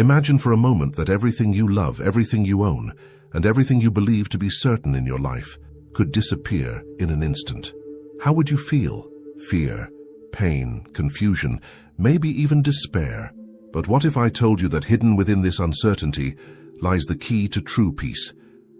Imagine for a moment that everything you love, everything you own, and everything you believe to be certain in your life could disappear in an instant. How would you feel? Fear, pain, confusion, maybe even despair. But what if I told you that hidden within this uncertainty lies the key to true peace,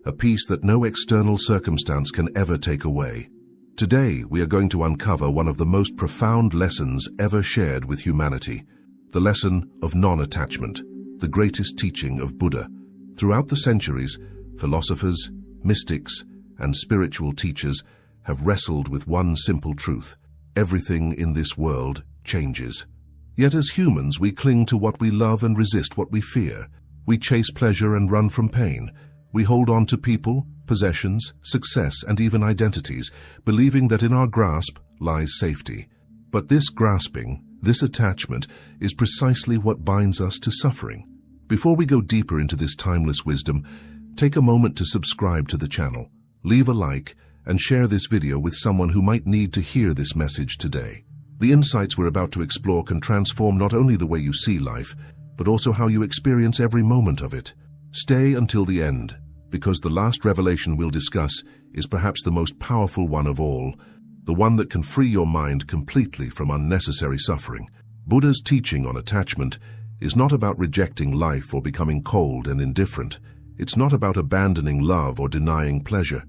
a peace that no external circumstance can ever take away? Today, we are going to uncover one of the most profound lessons ever shared with humanity, the lesson of non-attachment, the greatest teaching of Buddha. Throughout the centuries, philosophers, mystics, and spiritual teachers have wrestled with one simple truth: everything in this world changes. Yet as humans, we cling to what we love and resist what we fear. We chase pleasure and run from pain. We hold on to people, possessions, success, and even identities, believing that in our grasp lies safety. But this grasping, this attachment, is precisely what binds us to suffering. Before we go deeper into this timeless wisdom, take a moment to subscribe to the channel, leave a like, and share this video with someone who might need to hear this message today. The insights we're about to explore can transform not only the way you see life, but also how you experience every moment of it. Stay until the end, because the last revelation we'll discuss is perhaps the most powerful one of all, the one that can free your mind completely from unnecessary suffering. Buddha's teaching on attachment is not about rejecting life or becoming cold and indifferent. It's not about abandoning love or denying pleasure.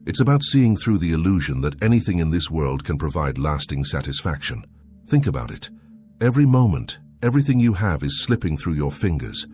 It's about seeing through the illusion that anything in this world can provide lasting satisfaction. Think about it. Every moment, everything you have is slipping through your fingers.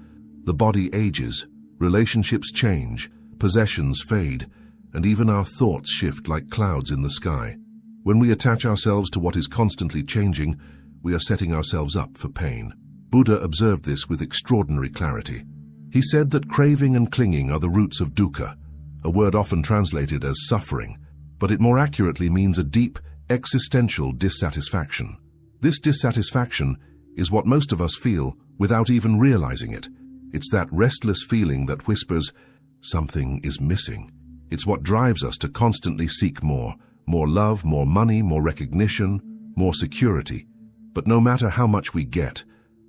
The body ages, relationships change, possessions fade, and even our thoughts shift like clouds in the sky. When we attach ourselves to what is constantly changing, we are setting ourselves up for pain. Buddha observed this with extraordinary clarity. He said that craving and clinging are the roots of dukkha, a word often translated as suffering, but it more accurately means a deep, existential dissatisfaction. This dissatisfaction is what most of us feel without even realizing it. It's that restless feeling that whispers, something is missing. It's what drives us to constantly seek more love, more money, more recognition, more security. But no matter how much we get,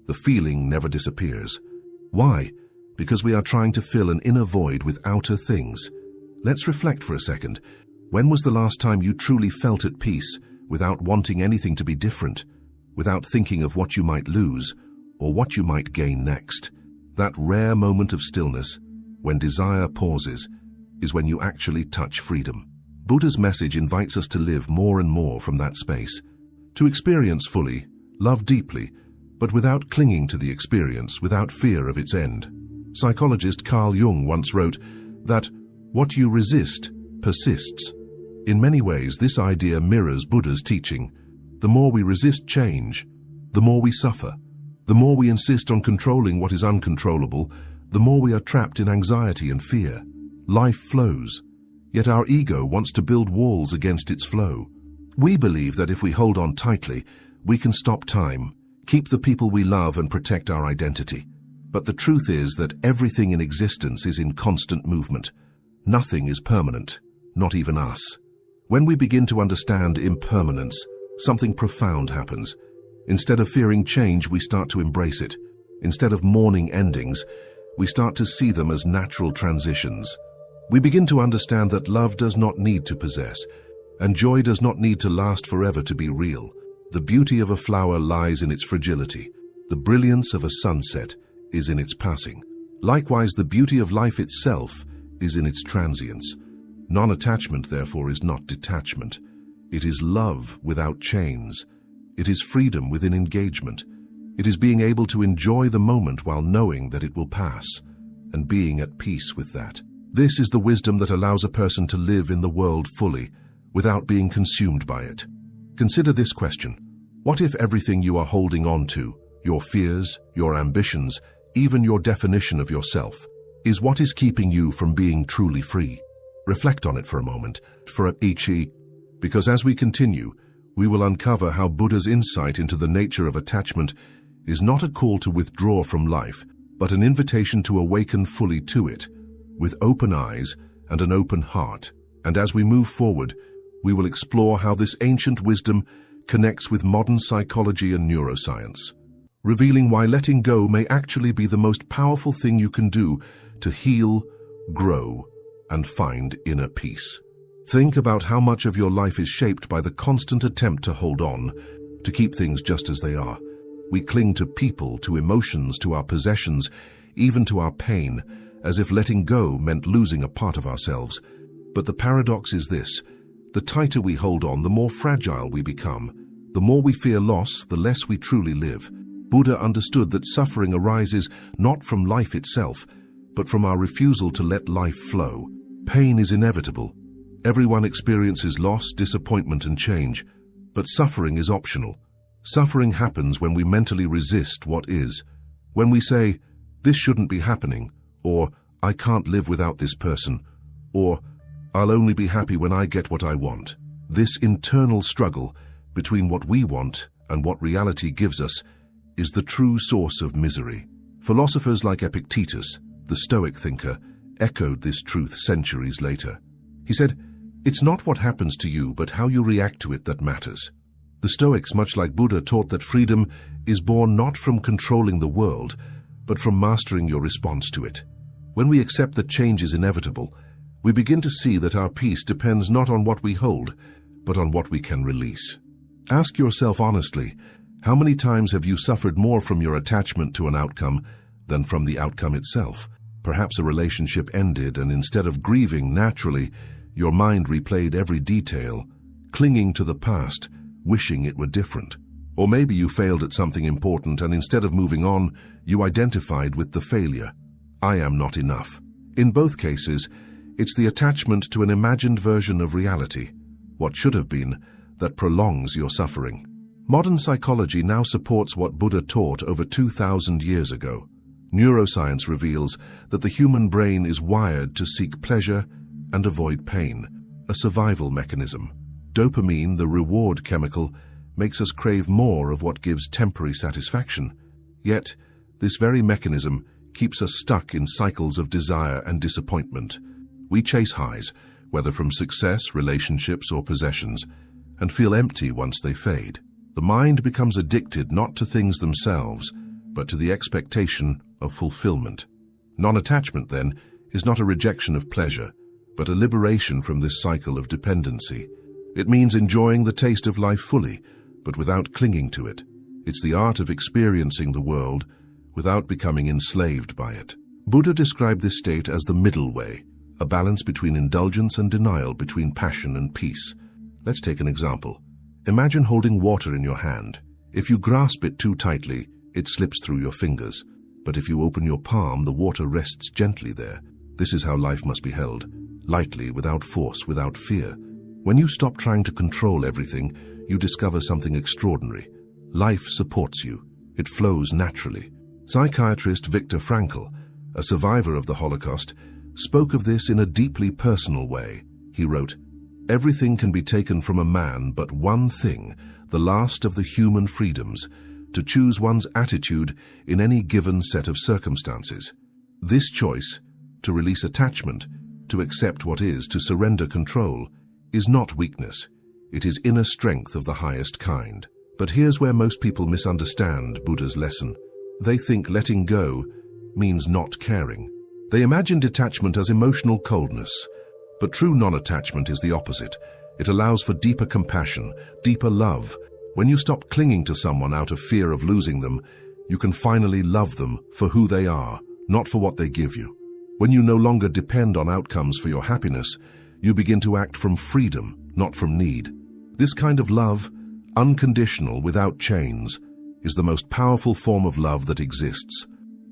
the feeling never disappears. Why? Because we are trying to fill an inner void with outer things. Let's reflect for a second. When was the last time you truly felt at peace without wanting anything to be different, without thinking of what you might lose or what you might gain next? That rare moment of stillness, when desire pauses, is when you actually touch freedom. Buddha's message invites us to live more and more from that space, to experience fully, love deeply, but without clinging to the experience, without fear of its end. Psychologist Carl Jung once wrote that what you resist persists. In many ways, this idea mirrors Buddha's teaching. The more we resist change, the more we suffer. The more we insist on controlling what is uncontrollable, the more we are trapped in anxiety and fear. Life flows, yet our ego wants to build walls against its flow. We believe that if we hold on tightly, we can stop time, keep the people we love, and protect our identity. But the truth is that everything in existence is in constant movement. Nothing is permanent, not even us. When we begin to understand impermanence, something profound happens. Instead of fearing change, we start to embrace it. Instead of mourning endings, we start to see them as natural transitions. We begin to understand that love does not need to possess, and joy does not need to last forever to be real. The beauty of a flower lies in its fragility. The brilliance of a sunset is in its passing. Likewise, the beauty of life itself is in its transience. Non-attachment, therefore, is not detachment. It is love without chains. It is freedom within engagement. It is being able to enjoy the moment while knowing that it will pass, and being at peace with that. This is the wisdom that allows a person to live in the world fully, without being consumed by it. Consider this question. What if everything you are holding on to, your fears, your ambitions, even your definition of yourself, is what is keeping you from being truly free? Reflect on it for a moment, because as we continue, we will uncover how Buddha's insight into the nature of attachment is not a call to withdraw from life, but an invitation to awaken fully to it, with open eyes and an open heart. And as we move forward, we will explore how this ancient wisdom connects with modern psychology and neuroscience. revealing why letting go may actually be the most powerful thing you can do to heal, grow, and find inner peace. Think about how much of your life is shaped by the constant attempt to hold on, to keep things just as they are. We cling to people, to emotions, to our possessions, even to our pain, as if letting go meant losing a part of ourselves. But the paradox is this: the tighter we hold on, the more fragile we become. The more we fear loss, the less we truly live. Buddha understood that suffering arises not from life itself, but from our refusal to let life flow. Pain is inevitable. Everyone experiences loss, disappointment, and change. But suffering is optional. Suffering happens when we mentally resist what is. When we say, "This shouldn't be happening," or "I can't live without this person," or "I'll only be happy when I get what I want." This internal struggle between what we want and what reality gives us is the true source of misery. Philosophers like Epictetus, the Stoic thinker, echoed this truth centuries later. He said, "It's not what happens to you, but how you react to it that matters." The Stoics, much like Buddha, taught that freedom is born not from controlling the world, but from mastering your response to it. When we accept that change is inevitable, we begin to see that our peace depends not on what we hold, but on what we can release. Ask yourself honestly, how many times have you suffered more from your attachment to an outcome than from the outcome itself? Perhaps a relationship ended, and instead of grieving naturally, your mind replayed every detail, clinging to the past, wishing it were different. Or maybe you failed at something important, and instead of moving on, you identified with the failure. "I am not enough." In both cases, it's the attachment to an imagined version of reality, what should have been, that prolongs your suffering. Modern psychology now supports what Buddha taught over 2,000 years ago. Neuroscience reveals that the human brain is wired to seek pleasure and avoid pain, a survival mechanism. Dopamine, the reward chemical, makes us crave more of what gives temporary satisfaction. Yet, this very mechanism keeps us stuck in cycles of desire and disappointment. We chase highs, whether from success, relationships, or possessions, and feel empty once they fade. The mind becomes addicted not to things themselves, but to the expectation of fulfillment. Non-attachment, then, is not a rejection of pleasure, but a liberation from this cycle of dependency. It means enjoying the taste of life fully, but without clinging to it. It's the art of experiencing the world without becoming enslaved by it. Buddha described this state as the middle way, a balance between indulgence and denial, between passion and peace. Let's take an example. Imagine holding water in your hand. If you grasp it too tightly, it slips through your fingers. But if you open your palm, the water rests gently there. This is how life must be held, lightly, without force, without fear. When you stop trying to control everything, you discover something extraordinary. Life supports you. It flows naturally. Psychiatrist Viktor Frankl, a survivor of the Holocaust, spoke of this in a deeply personal way. He wrote, "Everything can be taken from a man but one thing, the last of the human freedoms, to choose one's attitude in any given set of circumstances. This choice, to release attachment, to accept what is, to surrender control, is not weakness. It is inner strength of the highest kind." But here's where most people misunderstand Buddha's lesson. They think letting go means not caring. They imagine detachment as emotional coldness. But true non-attachment is the opposite. It allows for deeper compassion, deeper love. When you stop clinging to someone out of fear of losing them, you can finally love them for who they are, not for what they give you. When you no longer depend on outcomes for your happiness, you begin to act from freedom, not from need. This kind of love, unconditional, without chains, is the most powerful form of love that exists.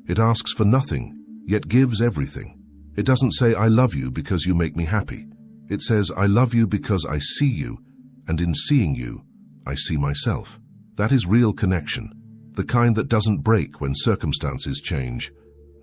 It asks for nothing, yet gives everything. It doesn't say, "I love you because you make me happy." It says, "I love you because I see you, and in seeing you, I see myself." That is real connection, the kind that doesn't break when circumstances change.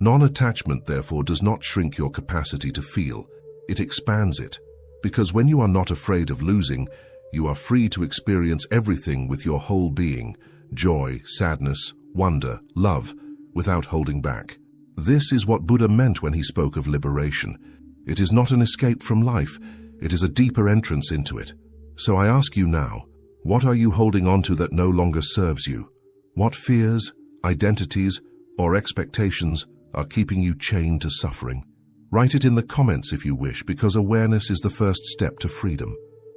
Non-attachment, therefore, does not shrink your capacity to feel. It expands it, because when you are not afraid of losing, you are free to experience everything with your whole being, joy, sadness, wonder, love, without holding back. This is what Buddha meant when he spoke of liberation. It is not an escape from life, it is a deeper entrance into it. So I ask you now, what are you holding on to that no longer serves you? What fears, identities, or expectations are keeping you chained to suffering? Write it in the comments if you wish, because awareness is the first step to freedom.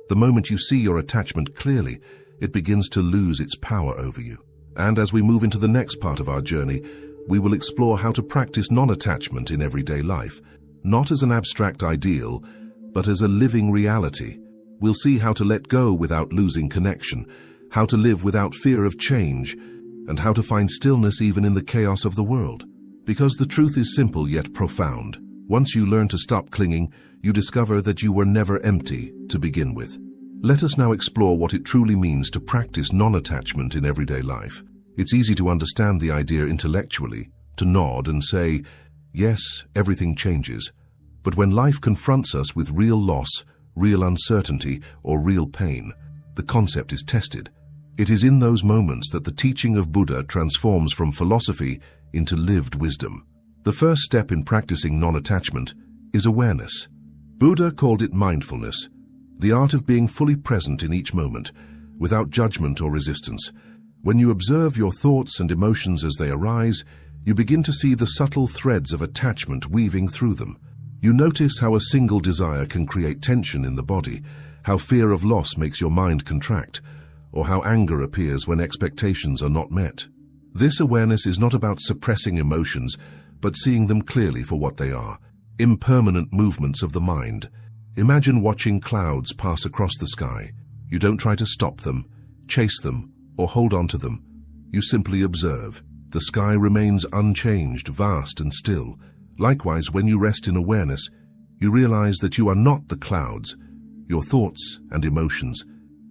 The moment you see your attachment clearly, it begins to lose its power over you. And as we move into the next part of our journey, we will explore how to practice non-attachment in everyday life, not as an abstract ideal, but as a living reality. We'll see how to let go without losing connection, how to live without fear of change, and how to find stillness even in the chaos of the world. Because the truth is simple yet profound. Once you learn to stop clinging, you discover that you were never empty to begin with. Let us now explore what it truly means to practice non-attachment in everyday life. It's easy to understand the idea intellectually, to nod and say, yes, everything changes. But when life confronts us with real loss, real uncertainty, or real pain, the concept is tested. It is in those moments that the teaching of Buddha transforms from philosophy into lived wisdom. The first step in practicing non-attachment is awareness. Buddha called it mindfulness, the art of being fully present in each moment, without judgment or resistance. When you observe your thoughts and emotions as they arise, you begin to see the subtle threads of attachment weaving through them. You notice how a single desire can create tension in the body, how fear of loss makes your mind contract, or how anger appears when expectations are not met. This awareness is not about suppressing emotions, but seeing them clearly for what they are, impermanent movements of the mind. Imagine watching clouds pass across the sky. You don't try to stop them, chase them, or hold on to them. You simply observe. The sky remains unchanged, vast and still. Likewise, when you rest in awareness, you realize that you are not the clouds, your thoughts and emotions.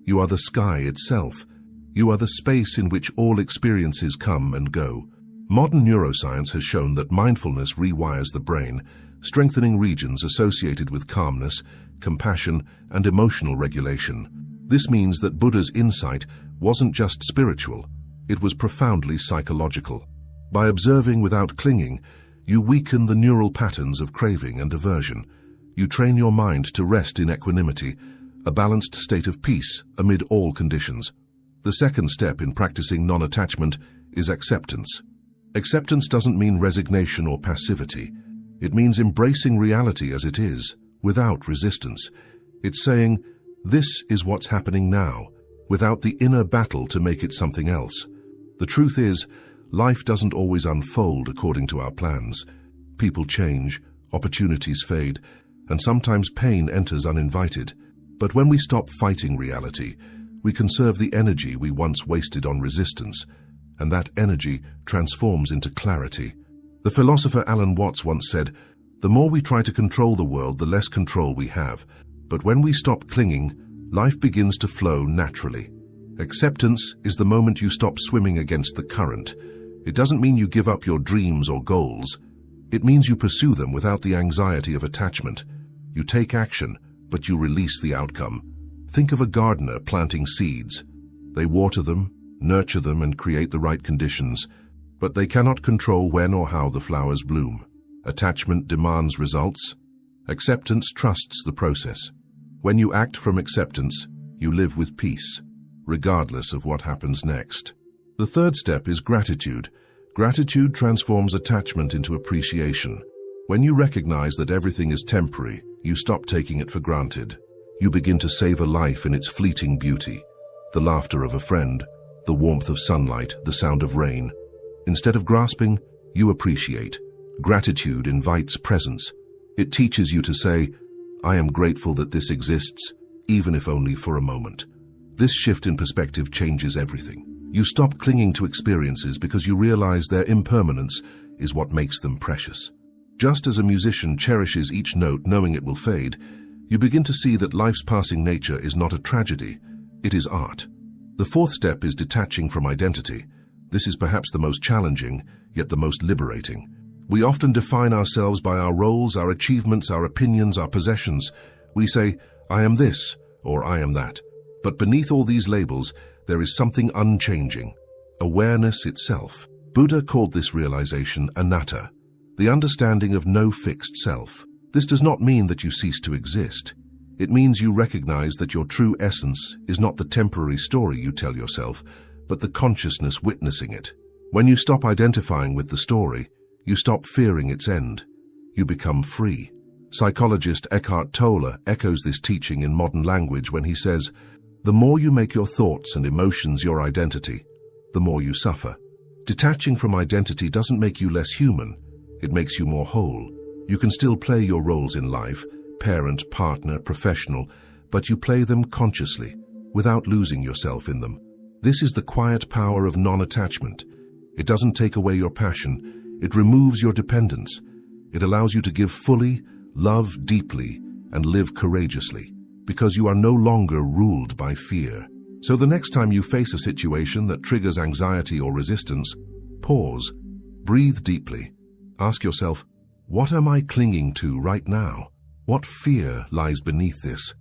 You are the sky itself. You are the space in which all experiences come and go. Modern neuroscience has shown that mindfulness rewires the brain, strengthening regions associated with calmness, compassion, and emotional regulation. This means that Buddha's insight wasn't just spiritual, it was profoundly psychological. By observing without clinging, you weaken the neural patterns of craving and aversion. You train your mind to rest in equanimity, a balanced state of peace amid all conditions. The second step in practicing non-attachment is acceptance. Acceptance doesn't mean resignation or passivity. It means embracing reality as it is, without resistance. It's saying, this is what's happening now, without the inner battle to make it something else. The truth is, life doesn't always unfold according to our plans. People change, opportunities fade, and sometimes pain enters uninvited. But when we stop fighting reality, we conserve the energy we once wasted on resistance, and that energy transforms into clarity. The philosopher Alan Watts once said, "The more we try to control the world, the less control we have. But when we stop clinging, life begins to flow naturally." Acceptance is the moment you stop swimming against the current. It doesn't mean you give up your dreams or goals. It means you pursue them without the anxiety of attachment. You take action, but you release the outcome. Think of a gardener planting seeds. They water them, nurture them, and create the right conditions, but they cannot control when or how the flowers bloom. Attachment demands results. Acceptance trusts the process. When you act from acceptance, you live with peace, regardless of what happens next. The third step is gratitude. Gratitude transforms attachment into appreciation. When you recognize that everything is temporary, you stop taking it for granted. You begin to savor life in its fleeting beauty. The laughter of a friend, the warmth of sunlight, the sound of rain. Instead of grasping, you appreciate. Gratitude invites presence. It teaches you to say, "I am grateful that this exists, even if only for a moment." This shift in perspective changes everything. You stop clinging to experiences because you realize their impermanence is what makes them precious. Just as a musician cherishes each note knowing it will fade, you begin to see that life's passing nature is not a tragedy, it is art. The fourth step is detaching from identity. This is perhaps the most challenging, yet the most liberating. We often define ourselves by our roles, our achievements, our opinions, our possessions. We say, "I am this," or "I am that." But beneath all these labels, there is something unchanging, awareness itself. Buddha called this realization anatta, the understanding of no fixed self. This does not mean that you cease to exist. It means you recognize that your true essence is not the temporary story you tell yourself, but the consciousness witnessing it. When you stop identifying with the story, you stop fearing its end. You become free. Psychologist Eckhart Tolle echoes this teaching in modern language when he says, "The more you make your thoughts and emotions your identity, the more you suffer." Detaching from identity doesn't make you less human, it makes you more whole. You can still play your roles in life, parent, partner, professional, but you play them consciously, without losing yourself in them. This is the quiet power of non-attachment. It doesn't take away your passion, it removes your dependence. It allows you to give fully, love deeply, and live courageously, because you are no longer ruled by fear. So the next time you face a situation that triggers anxiety or resistance, pause, breathe deeply. Ask yourself, what am I clinging to right now? What fear lies beneath this?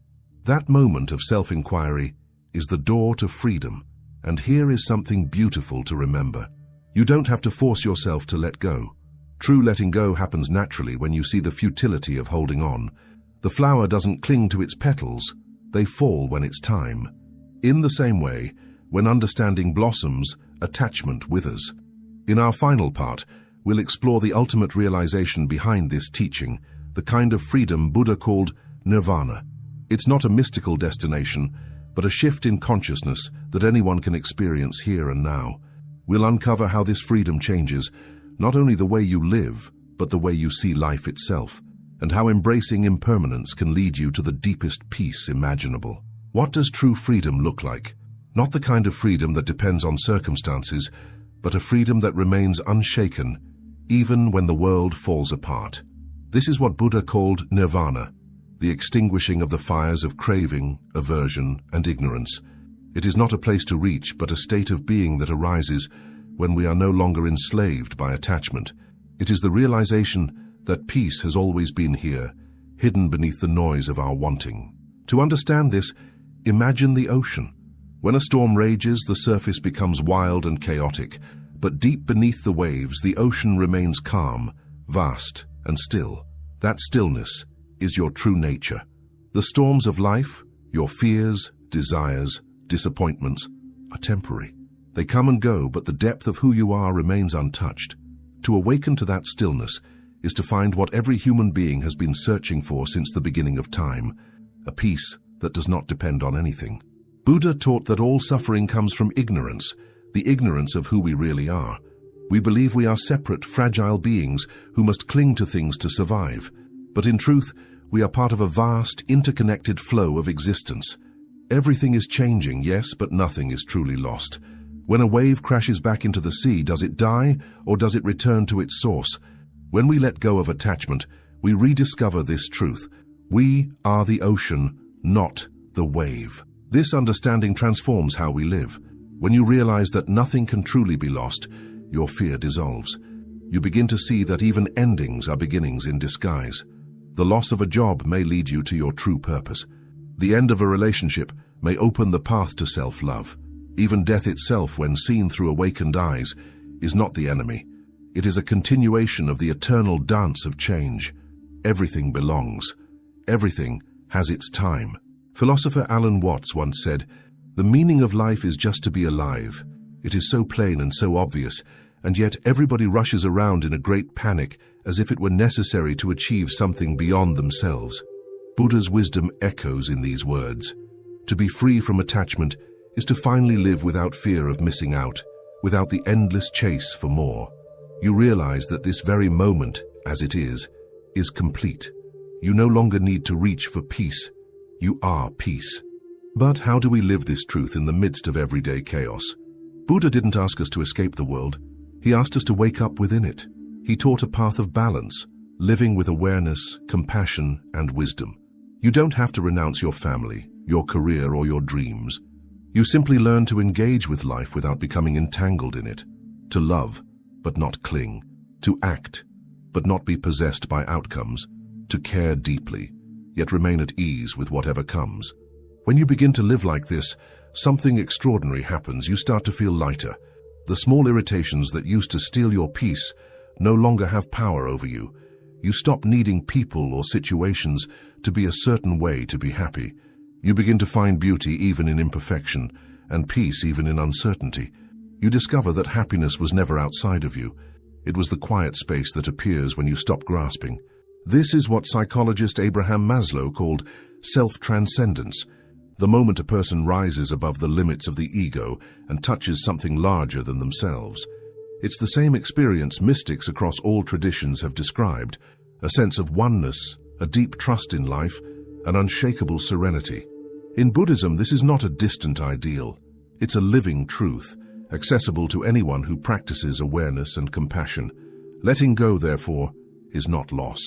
That moment of self-inquiry is the door to freedom, and here is something beautiful to remember. You don't have to force yourself to let go. True letting go happens naturally when you see the futility of holding on. The flower doesn't cling to its petals, they fall when it's time. In the same way, when understanding blossoms, attachment withers. In our final part, we'll explore the ultimate realization behind this teaching, the kind of freedom Buddha called nirvana. It's not a mystical destination, but a shift in consciousness that anyone can experience here and now. We'll uncover how this freedom changes not only the way you live, but the way you see life itself, and how embracing impermanence can lead you to the deepest peace imaginable. What does true freedom look like? Not the kind of freedom that depends on circumstances, but a freedom that remains unshaken, even when the world falls apart. This is what Buddha called nirvana, the extinguishing of the fires of craving, aversion, and ignorance. It is not a place to reach, but a state of being that arises when we are no longer enslaved by attachment. It is the realization that peace has always been here, hidden beneath the noise of our wanting. To understand this, imagine the ocean. When a storm rages, the surface becomes wild and chaotic, but deep beneath the waves, the ocean remains calm, vast, and still. That stillness is your true nature. The storms of life, your fears, desires, disappointments, are temporary. They come and go, but the depth of who you are remains untouched. To awaken to that stillness is to find what every human being has been searching for since the beginning of time, a peace that does not depend on anything. Buddha taught that all suffering comes from ignorance, the ignorance of who we really are. We believe we are separate, fragile beings who must cling to things to survive. But in truth, we are part of a vast, interconnected flow of existence. Everything is changing, yes, but nothing is truly lost. When a wave crashes back into the sea, does it die or does it return to its source? When we let go of attachment, we rediscover this truth. We are the ocean, not the wave. This understanding transforms how we live. When you realize that nothing can truly be lost, your fear dissolves. You begin to see that even endings are beginnings in disguise. The loss of a job may lead you to your true purpose. The end of a relationship may open the path to self-love. Even death itself, when seen through awakened eyes, is not the enemy. It is a continuation of the eternal dance of change. Everything belongs. Everything has its time. Philosopher Alan Watts once said, "The meaning of life is just to be alive. It is so plain and so obvious, and yet everybody rushes around in a great panic as if it were necessary to achieve something beyond themselves." Buddha's wisdom echoes in these words. To be free from attachment is to finally live without fear of missing out, without the endless chase for more. You realize that this very moment, as it is complete. You no longer need to reach for peace. You are peace. But how do we live this truth in the midst of everyday chaos? Buddha didn't ask us to escape the world. He asked us to wake up within it. He taught a path of balance, living with awareness, compassion, and wisdom. You don't have to renounce your family, your career, or your dreams. You simply learn to engage with life without becoming entangled in it, to love, but not cling, to act, but not be possessed by outcomes, to care deeply, yet remain at ease with whatever comes. When you begin to live like this, something extraordinary happens. You start to feel lighter. The small irritations that used to steal your peace no longer have power over you. You stop needing people or situations to be a certain way to be happy. You begin to find beauty even in imperfection, and peace even in uncertainty. You discover that happiness was never outside of you. It was the quiet space that appears when you stop grasping. This is what psychologist Abraham Maslow called self-transcendence, the moment a person rises above the limits of the ego and touches something larger than themselves. It's the same experience mystics across all traditions have described, a sense of oneness, a deep trust in life, an unshakable serenity. In Buddhism, this is not a distant ideal. It's a living truth, accessible to anyone who practices awareness and compassion. Letting go, therefore, is not loss.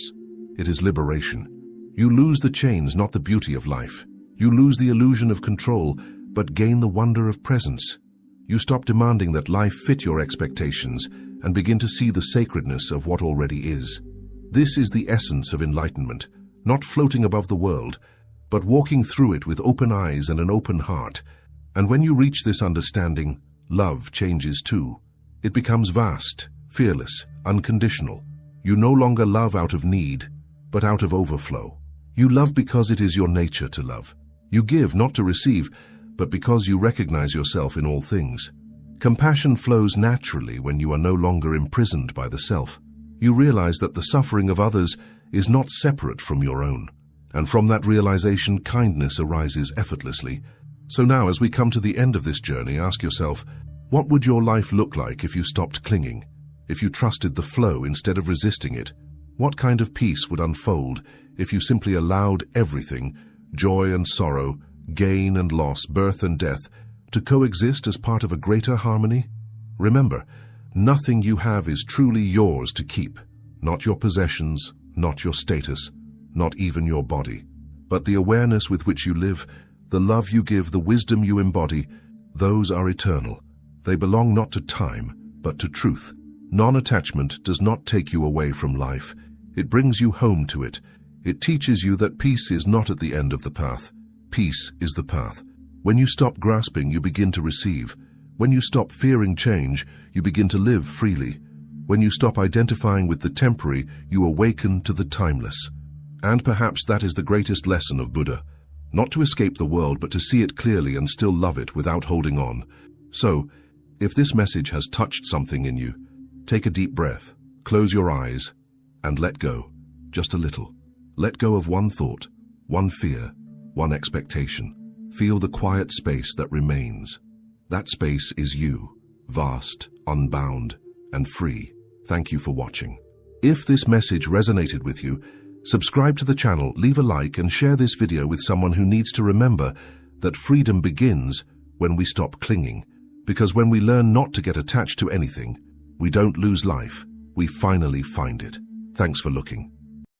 It is liberation. You lose the chains, not the beauty of life. You lose the illusion of control, but gain the wonder of presence. You stop demanding that life fit your expectations and begin to see the sacredness of what already is. This is the essence of enlightenment, not floating above the world, but walking through it with open eyes and an open heart. And when you reach this understanding, love changes too. It becomes vast, fearless, unconditional. You no longer love out of need, but out of overflow. You love because it is your nature to love. You give not to receive, but because you recognize yourself in all things. Compassion flows naturally when you are no longer imprisoned by the self. You realize that the suffering of others is not separate from your own. And from that realization, kindness arises effortlessly. So now, as we come to the end of this journey, ask yourself, what would your life look like if you stopped clinging? If you trusted the flow instead of resisting it? What kind of peace would unfold if you simply allowed everything, joy and sorrow, gain and loss, birth and death, to coexist as part of a greater harmony? Remember, nothing you have is truly yours to keep. Not your possessions, not your status, not even your body. But the awareness with which you live, the love you give, the wisdom you embody, those are eternal. They belong not to time, but to truth. Non-attachment does not take you away from life. It brings you home to it. It teaches you that peace is not at the end of the path. Peace is the path. When you stop grasping, you begin to receive. When you stop fearing change, you begin to live freely. When you stop identifying with the temporary, you awaken to the timeless. And perhaps that is the greatest lesson of Buddha. Not to escape the world, but to see it clearly and still love it without holding on. So, if this message has touched something in you, take a deep breath, close your eyes, and let go, just a little. Let go of one thought, one fear, one expectation. Feel the quiet space that remains. That space is you, vast, unbound, and free. Thank you for watching. If this message resonated with you, subscribe to the channel, leave a like, and share this video with someone who needs to remember that freedom begins when we stop clinging. Because when we learn not to get attached to anything, we don't lose life, we finally find it. Thanks for looking.